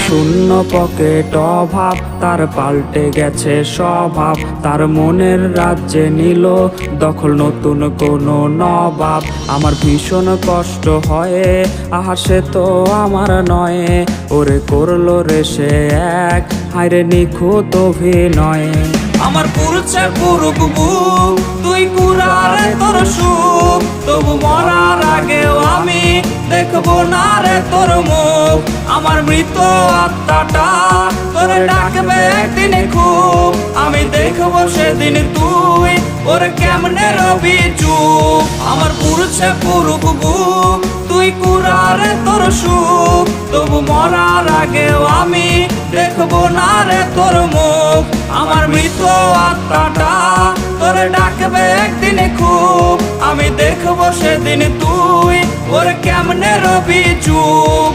শূন্য পকেট অভাব, তার পাল্টে গেছে স্বভাব। তার মনের রাজ্যে নিল দখল নতুন কোনো নবাব। আমার ভীষণ কষ্ট হয়, আহা সে তো আমার নয়। ওরে করলো রে সে এক, হায়রে নিখুঁত অভিনয়। আমার পুরুষে পুরুক বুক, তুই কুরারে তোর সুখ। তবু মরার আগেও আমি দেখবো না রে তোর মুখ। আমার মৃত আত্মাটা তোরে ডাকবে একদিন খুব। আমি দেখবো সেদিন তুই ওরে কেমনে রবি চুপ। আমার পুরুষে পুরুক বুক, তুই কুরারে তোর সুখ। তবু মরার আগেও আমি দেখবো না রে তোর মুখ। আমার মৃত আত্মাটা তোরে ডাকবে একদিন খুব। আমি দেখবো সেদিন তুই ওরে কেমনে রবি চুপ।